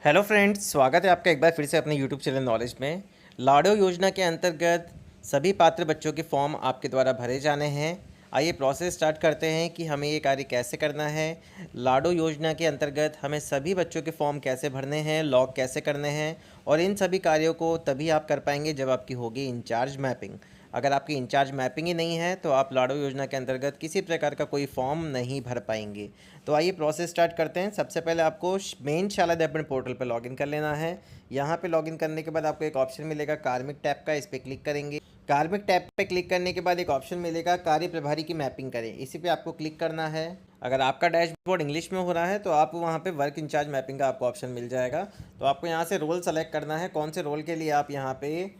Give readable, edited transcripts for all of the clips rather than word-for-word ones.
Hello friends, स्वागत है आपका एक बार फिर से अपने यूट्यूब चैनल नॉलेज में। लाडो योजना के अंतर्गत सभी पात्र बच्चों के फॉर्म आपके द्वारा भरे जाने हैं। आइए प्रोसेस स्टार्ट करते हैं कि हमें ये कार्य कैसे करना है। लाडो योजना के अंतर्गत हमें सभी बच्चों के फॉर्म कैसे भरने हैं, लॉग कैसे करने हैं, और इन सभी कार्यों को तभी आप कर पाएंगे जब आपकी होगी इंचार्ज मैपिंग। अगर आपकी इंचार्ज मैपिंग ही नहीं है तो आप लाडो योजना के अंतर्गत किसी प्रकार का कोई फॉर्म नहीं भर पाएंगे। तो आइए प्रोसेस स्टार्ट करते हैं। सबसे पहले आपको मेन शाला दर्पण पोर्टल पर लॉगिन कर लेना है। यहाँ पे लॉगिन करने के बाद आपको एक ऑप्शन मिलेगा कार्मिक टैब का, इस पर क्लिक करेंगे। कार्मिक टैब पे क्लिक करने के बाद एक ऑप्शन मिलेगा कार्य प्रभारी की मैपिंग करें, इसी पे आपको क्लिक करना है। अगर आपका डैशबोर्ड इंग्लिश में हो रहा है तो आप वहाँ पे वर्क इंचार्ज मैपिंग का आपको ऑप्शन मिल जाएगा। तो आपको यहाँ से रोल सेलेक्ट करना है, कौन से रोल के लिए आप यहाँ पे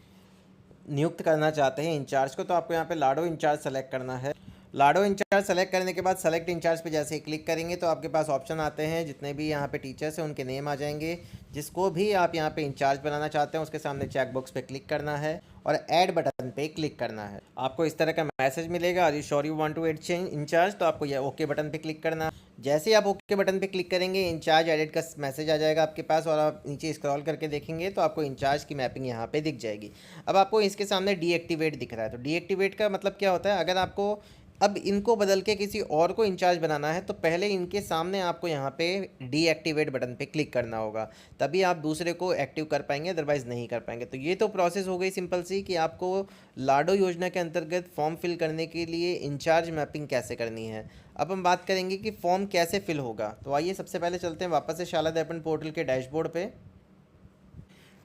नियुक्त करना चाहते हैं इंचार्ज को। तो आपको यहाँ पे लाडो इंचार्ज सेलेक्ट करना है। लाडो इंचार्ज सेलेक्ट करने के बाद सेलेक्ट इंचार्ज पे जैसे ही क्लिक करेंगे तो आपके पास ऑप्शन आते हैं, जितने भी यहाँ पे टीचर्स हैं उनके नेम आ जाएंगे। जिसको भी आप यहाँ पे इंचार्ज बनाना चाहते हैं उसके सामने चेक बॉक्स पे क्लिक करना है और ऐड बटन पे क्लिक करना है। आपको इस तरह का मैसेज मिलेगा, are you sure you want to add change incharge. तो आपको ये ओके बटन पे क्लिक करना है। जैसे ही आप ओके बटन पे क्लिक करेंगे इंचार्ज एडिट का मैसेज आ जाएगा आपके पास, और आप नीचे स्क्रॉल करके देखेंगे तो आपको इंचार्ज की मैपिंग यहाँ पे दिख जाएगी। अब आपको इसके सामने डीएक्टिवेट दिख रहा है। तो डीएक्टिवेट का मतलब क्या होता है, अगर आपको अब इनको बदल के किसी और को इंचार्ज बनाना है तो पहले इनके सामने आपको यहाँ पे डीएक्टिवेट बटन पे क्लिक करना होगा, तभी आप दूसरे को एक्टिव कर पाएंगे, अदरवाइज़ नहीं कर पाएंगे। तो ये तो प्रोसेस हो गई सिंपल सी कि आपको लाडो योजना के अंतर्गत फॉर्म फिल करने के लिए इंचार्ज मैपिंग कैसे करनी है। अब हम बात करेंगे कि फॉर्म कैसे फिल होगा। तो आइए सबसे पहले चलते हैं वापस से शाला दर्पण पोर्टल के डैशबोर्ड पे।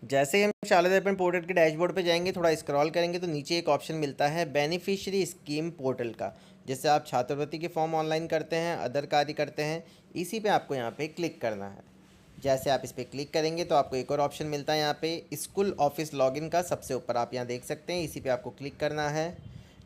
जैसे ही हम शाला दर्पण पोर्टल के डैशबोर्ड पे जाएंगे, थोड़ा स्क्रॉल करेंगे तो नीचे एक ऑप्शन मिलता है बेनिफिशियरी स्कीम पोर्टल का, जिससे आप छात्रवृत्ति के फॉर्म ऑनलाइन करते हैं, अदर कार्य करते हैं। इसी पे आपको यहाँ पे क्लिक करना है। जैसे आप इस पर क्लिक करेंगे तो आपको एक और ऑप्शन मिलता है यहाँ पे स्कूल ऑफिस लॉगिन का, सबसे ऊपर आप यहाँ देख सकते हैं, इसी पे आपको क्लिक करना है।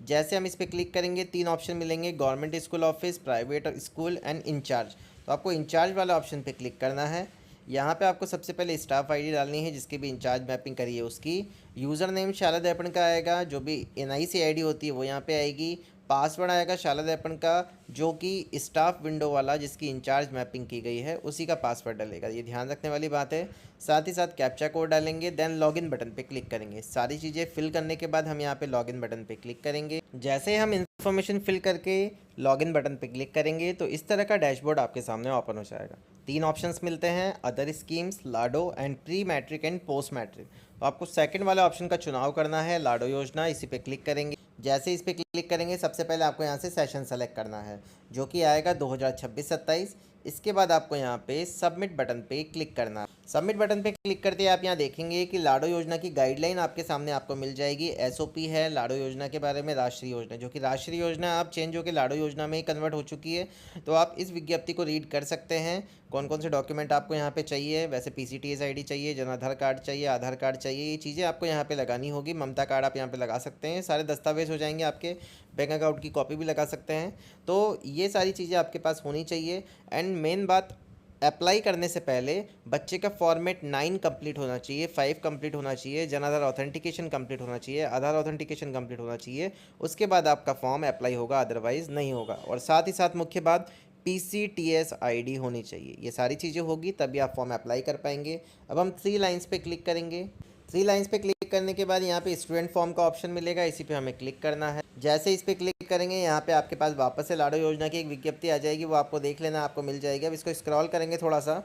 जैसे हम इस पर क्लिक करेंगे तीन ऑप्शन मिलेंगे, government school office, private school and incharge. तो आपको इंचार्ज वाला ऑप्शन पे क्लिक करना है। यहाँ पे आपको सबसे पहले स्टाफ आईडी डालनी है, जिसकी भी इंचार्ज मैपिंग करी है उसकी। यूज़र नेम शाला दर्पण का आएगा, जो भी एनआईसी आईडी होती है वो यहाँ पे आएगी। पासवर्ड आएगा शाला दर्पण का, जो कि स्टाफ विंडो वाला जिसकी इंचार्ज मैपिंग की गई है उसी का पासवर्ड डलेगा, ये ध्यान रखने वाली बात है। साथ ही साथ कैप्चा कोड डालेंगे, देन लॉगिन बटन पे क्लिक करेंगे। सारी चीज़ें फिल करने के बाद हम यहाँ पे लॉगिन बटन पे क्लिक करेंगे। जैसे हम इन्फॉर्मेशन फिल करके लॉगिन बटन पे क्लिक करेंगे तो इस तरह का डैशबोर्ड आपके सामने ओपन हो जाएगा। तीन ऑप्शंस मिलते हैं, other schemes, Lado and pre matric and post matric. तो आपको सेकंड वाले ऑप्शन का चुनाव करना है, लाडो योजना, इसी पे क्लिक करेंगे। जैसे इस पे क्लिक करेंगे सबसे पहले आपको यहाँ से सेशन सेलेक्ट करना है, जो कि आएगा 2026-27। इसके बाद आपको यहाँ पे सबमिट बटन पे क्लिक करना है। सबमिट बटन पे क्लिक करते ही आप यहाँ देखेंगे कि लाडो योजना की गाइडलाइन आपके सामने आपको मिल जाएगी। एसओपी है लाडो योजना के बारे में, राष्ट्रीय योजना, जो कि राष्ट्रीय योजना अब चेंज होकर लाडो योजना में ही कन्वर्ट हो चुकी है। तो आप इस विज्ञप्ति को रीड कर सकते हैं। कौन कौन से डॉक्यूमेंट आपको यहाँ पे चाहिए, वैसे पीसीटीएस आईडी चाहिए, जन आधार कार्ड चाहिए, आधार कार्ड चाहिए, ये चीज़ें आपको यहाँ पे लगानी होगी। ममता कार्ड आप यहाँ पे लगा सकते हैं, सारे दस्तावेज हो जाएंगे आपके। बैंक अकाउंट की कॉपी भी लगा सकते हैं। तो ये सारी चीज़ें आपके पास होनी चाहिए। एंड मेन बात, अप्लाई करने से पहले बच्चे का फॉर्मेट 9 कंप्लीट होना चाहिए, 5 कंप्लीट होना चाहिए, जन आधार ऑथेंटिकेशन कंप्लीट होना चाहिए, आधार ऑथेंटिकेशन कंप्लीट होना चाहिए। उसके बाद आपका फॉर्म अप्लाई होगा, अदरवाइज़ नहीं होगा। और साथ ही साथ मुख्य बात, पीसीटीएस आईडी होनी चाहिए। ये सारी चीज़ें होगी तभी आप फॉर्म अप्लाई कर पाएंगे। अब हम 3 लाइन्स पे क्लिक करेंगे। 3 लाइन्स पे क्लिक करने के बाद यहाँ पे स्टूडेंट फॉर्म का ऑप्शन मिलेगा, इसी पे हमें क्लिक करना है। जैसे इस पे क्लिक करेंगे यहाँ पे आपके पास वापस से लाडो योजना की एक विज्ञप्ति आ जाएगी, वो आपको देख लेना, आपको मिल जाएगी। अब इसको स्क्रॉल करेंगे थोड़ा सा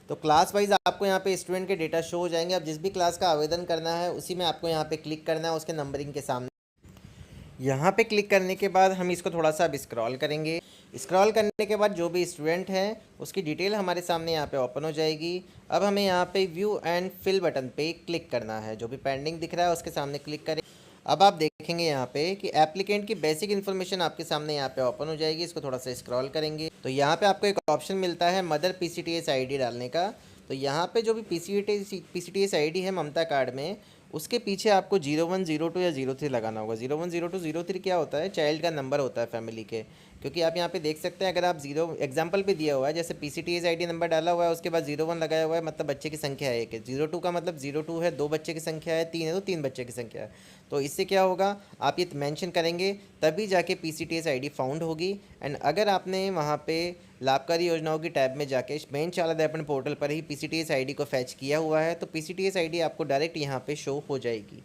तो क्लास वाइज आपको यहाँ पे स्टूडेंट के डेटा शो हो जाएंगे। अब जिस भी क्लास का आवेदन करना है उसी में आपको यहाँ पे क्लिक करना है, उसके नंबरिंग के सामने। यहाँ पे क्लिक करने के बाद हम इसको थोड़ा सा अब स्क्रॉल करेंगे। स्क्रॉल करने के बाद जो भी स्टूडेंट है उसकी डिटेल हमारे सामने यहाँ पे ओपन हो जाएगी। अब हमें यहाँ पे व्यू एंड फिल बटन पे क्लिक करना है, जो भी पेंडिंग दिख रहा है उसके सामने क्लिक करें। अब आप देखेंगे यहाँ पे कि एप्लीकेंट की बेसिक इन्फॉर्मेशन आपके सामने यहाँ पे ओपन हो जाएगी। इसको थोड़ा सा स्क्रॉल करेंगे तो यहाँ पे आपको एक ऑप्शन मिलता है मदर पीसीटीएस आईडी डालने का। तो यहाँ पे जो भी पीसीटीएस आईडी है ममता कार्ड में, उसके पीछे आपको 0102 या 03 लगाना होगा। 0102 03 क्या होता है, चाइल्ड का नंबर होता है फैमिली के। क्योंकि आप यहाँ पे देख सकते हैं, अगर आप 0 एग्जाम्पल पे दिया हुआ है, जैसे पीसीटीएस आईडी नंबर डाला हुआ है उसके बाद 01 लगाया हुआ है, मतलब बच्चे की संख्या है 1 है। 02 का मतलब 02 है, 2 बच्चे की संख्या है, 3 है तो 3 बच्चे की संख्या है। तो इससे क्या होगा, आप ये मेंशन करेंगे तभी जाके पीसीटीएस आईडी फाउंड होगी। एंड अगर आपने वहाँ पे लाभकारी योजनाओं की टैब में जाके मेन चाला दर्पण पोर्टल पर ही PCTS आईडी को फैच किया हुआ है, तो PCTS आईडी आपको डायरेक्ट यहाँ पे शो हो जाएगी।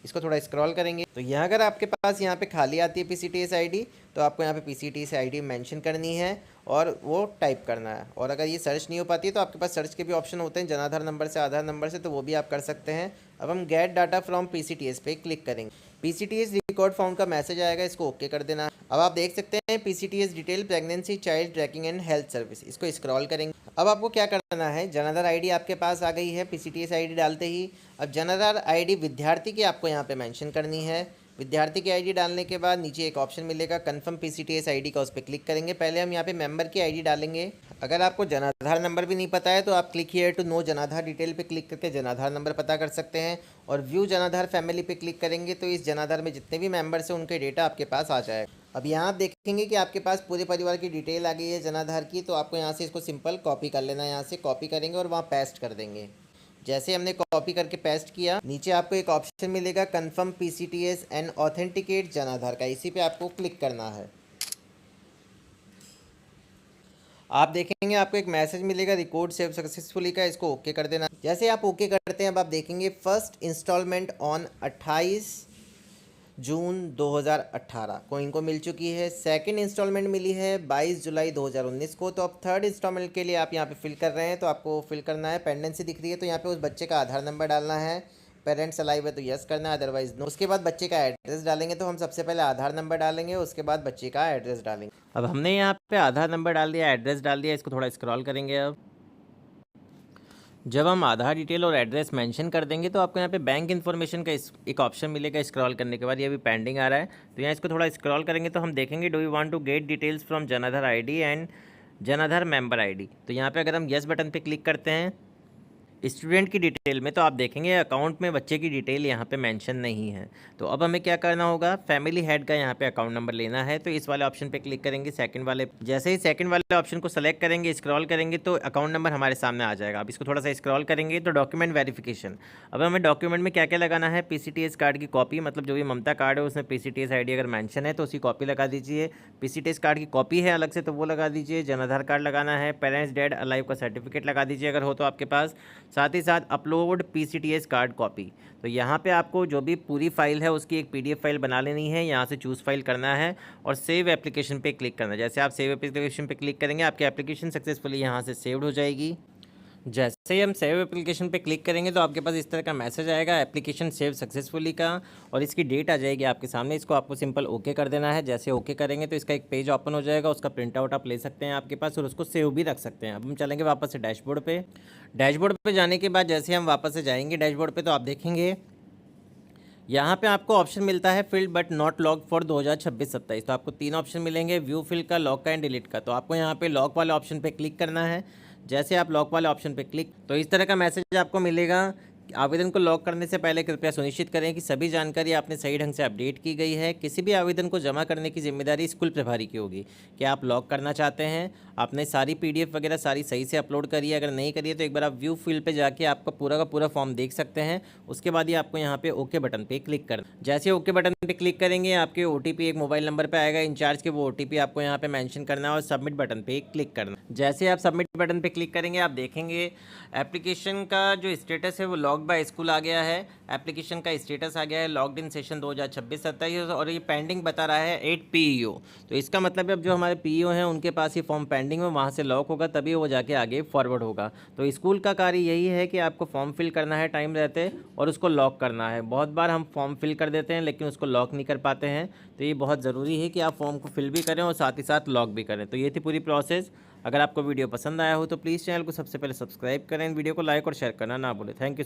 इसको थोड़ा स्क्रॉल करेंगे तो यहाँ अगर आपके पास यहाँ पे खाली आती है PCTS आईडी, तो आपको यहाँ पे PCTS आईडी मेंशन करनी है और वो टाइप करना है। और अगर ये सर्च नहीं हो पाती है तो आपके पास सर्च के भी ऑप्शन होते हैं, जनाधार नंबर से, आधार नंबर से, तो वो भी आप कर सकते हैं। अब हम गेट डाटा फ्रॉम PCTS पे क्लिक करेंगे। PCTS रिकॉर्ड फाउंड का मैसेज आएगा, इसको ओके कर देना। अब आप देख सकते हैं PCTS detail pregnancy child trekking and health service, इसको स्क्रॉल करेंगे। अब आपको क्या करना है, जनाधार आईडी आपके पास आ गई है PCTS आईडी डालते ही। अब जनाधार आईडी विद्यार्थी की आपको यहाँ पे मेंशन करनी है। विद्यार्थी की आईडी डालने के बाद नीचे एक ऑप्शन मिलेगा कन्फर्म PCTS आईडी का, उस पर क्लिक करेंगे। पहले हम यहाँ पे मेंबर की आईडी डालेंगे। अगर आपको जनाधार नंबर भी नहीं पता है तो आप क्लिक हियर टू नो जनाधार डिटेल पे क्लिक करके जनाधार नंबर पता कर सकते हैं। और व्यू जनाधार फैमिली पे क्लिक करेंगे तो इस जनाधार में जितने भी मेंबर्स हैं उनके डेटा आपके पास आ जाएगा। अब यहाँ आप देखेंगे कि आपके पास पूरे परिवार की डिटेल आ गई है जनाधार की, तो आपको यहाँ से इसको सिंपल कॉपी कर लेना है। यहाँ से कॉपी करेंगे और वहाँ पेस्ट कर देंगे। जैसे हमने कॉपी करके पेस्ट किया, नीचे आपको एक ऑप्शन मिलेगा कन्फर्म PCTS एंड ऑथेंटिकेट जनाधार का, इसी पे आपको क्लिक करना है। आप देखेंगे आपको एक मैसेज मिलेगा रिकॉर्ड सेव सक्सेसफुली का, इसको ओके कर देना। जैसे आप ओके करते हैं अब आप देखेंगे फर्स्ट इंस्टॉलमेंट ऑन 28 जून 2018 को इनको मिल चुकी है। सेकंड इंस्टॉलमेंट मिली है 22 जुलाई 2019 को। तो अब थर्ड इंस्टॉलमेंट के लिए आप यहाँ पे फिल कर रहे हैं, तो आपको फिल करना है। पेंडेंसी दिख रही है तो यहाँ पे उस बच्चे का आधार नंबर डालना है। पेरेंट्स अलाइव है तो यस करना है, अदरवाइज नो। उसके बाद बच्चे का एड्रेस डालेंगे, तो हम सबसे पहले आधार नंबर डालेंगे, उसके बाद बच्चे का एड्रेस डालेंगे। अब हमने यहाँ पे आधार नंबर डाल दिया, एड्रेस डाल दिया, इसको थोड़ा स्क्रॉल करेंगे। अब जब हम आधार डिटेल और एड्रेस मेंशन कर देंगे तो आपको यहाँ पे बैंक इन्फॉर्मेशन का एक ऑप्शन मिलेगा। स्क्रॉल करने के बाद ये अभी पेंडिंग आ रहा है, तो यहाँ इसको थोड़ा स्क्रॉल करेंगे तो हम देखेंगे do you want to get details from Jan Aadhaar ID and Jan Aadhaar member ID. तो यहाँ पे अगर हम यस बटन पे क्लिक करते हैं स्टूडेंट की डिटेल में, तो आप देखेंगे अकाउंट में बच्चे की डिटेल यहाँ पे मेंशन नहीं है। तो अब हमें क्या करना होगा, फैमिली हेड का यहाँ पे अकाउंट नंबर लेना है। तो इस वाले ऑप्शन पे क्लिक करेंगे, सेकंड वाले। जैसे ही सेकंड वाले ऑप्शन को सेलेक्ट करेंगे, स्क्रॉल करेंगे तो अकाउंट नंबर हमारे सामने आ जाएगा। अब इसको थोड़ा सा स्क्रॉल करेंगे तो डॉक्यूमेंट वेरिफिकेशन। अब हमें डॉक्यूमेंट में क्या क्या लगाना है, PCTS कार्ड की कॉपी, मतलब जो भी ममता कार्ड है उसमें PCTS आईडी अगर मेंशन है तो उसकी कॉपी लगा दीजिए। PCTS कार्ड की कॉपी है अलग से तो वो लगा दीजिए। जनाधार कार्ड लगाना है। पेरेंट्स डेड अलाइव का सर्टिफिकेट लगा दीजिए अगर हो तो आपके पास। साथ ही साथ अपलोड PCTS कार्ड कॉपी। तो यहाँ पे आपको जो भी पूरी फाइल है उसकी एक PDF फाइल बना लेनी है। यहाँ से चूज़ फाइल करना है और सेव एप्लीकेशन पे क्लिक करना है। जैसे आप सेव एप्लीकेशन पे क्लिक करेंगे आपकी एप्लीकेशन सक्सेसफुली यहाँ से सेव्ड हो जाएगी। जैसे ही हम सेव एप्लीकेशन पे क्लिक करेंगे तो आपके पास इस तरह का मैसेज आएगा एप्लीकेशन सेव सक्सेसफुली का, और इसकी डेट आ जाएगी आपके सामने। इसको आपको सिंपल ओके कर देना है। जैसे ओके करेंगे तो इसका एक पेज ओपन हो जाएगा, उसका प्रिंट आउट आप ले सकते हैं आपके पास और उसको सेव भी रख सकते हैं। अब हम चलेंगे वापस से डैशबोर्ड पे। डैशबोर्ड पे जाने के बाद जैसे हम वापस से जाएंगे डैशबोर्ड पे, तो आप देखेंगे यहाँ पे आपको ऑप्शन मिलता है field but not lock for 2026-27। तो आपको 3 ऑप्शन मिलेंगे, व्यू फील्ड का, लॉक का एंड डिलीट का। तो आपको यहाँ पे लॉक वाले ऑप्शन पे क्लिक करना है। जैसे आप लॉक वाले ऑप्शन पे क्लिक, तो इस तरह का मैसेज आपको मिलेगा। आवेदन को लॉक करने से पहले कृपया सुनिश्चित करें कि सभी जानकारी आपने सही ढंग से अपडेट की गई है। किसी भी आवेदन को जमा करने की जिम्मेदारी स्कूल प्रभारी की होगी। क्या आप लॉक करना चाहते हैं, आपने सारी PDF वगैरह सारी सही से अपलोड करी है, अगर नहीं करी है तो एक बार आप व्यू फील्ड पे जाके आपका पूरा का पूरा फॉर्म देख सकते हैं। उसके बाद ही आपको यहाँ पे ओके बटन पे क्लिक करना। जैसे ओके बटन पे क्लिक करेंगे आपके OTP एक मोबाइल नंबर पे आएगा इंचार्ज के, वो OTP आपको यहाँ पे मेंशन करना है और सबमिट बटन पे क्लिक करना। जैसे आप सबमिट बटन पे क्लिक करेंगे आप देखेंगे एप्लीकेशन का जो स्टेटस है वो लॉक्ड बाय स्कूल आ गया है। एप्लीकेशन का स्टेटस आ गया है लॉक्ड इन सेशन 2026-27 और ये पेंडिंग बता रहा है 8 PEO। तो इसका मतलब अब जो हमारे PEO हैं उनके पास ये फॉर्म पेंडिंग में, वहाँ से लॉक होगा तभी वो जाके आगे फॉरवर्ड होगा। तो स्कूल का कार्य यही है कि आपको फॉर्म फिल करना है टाइम रहते और उसको लॉक करना है। बहुत बार हम फॉर्म फिल कर देते हैं लेकिन उसको लॉक नहीं कर पाते हैं, तो ये बहुत ज़रूरी है कि आप फॉर्म को फिल भी करें और साथ ही साथ लॉक भी करें। तो ये थी पूरी प्रोसेस। अगर आपको वीडियो पसंद आया हो तो प्लीज़ चैनल को सबसे पहले सब्सक्राइब करें, वीडियो को लाइक और शेयर करना ना भूलें। Thank you so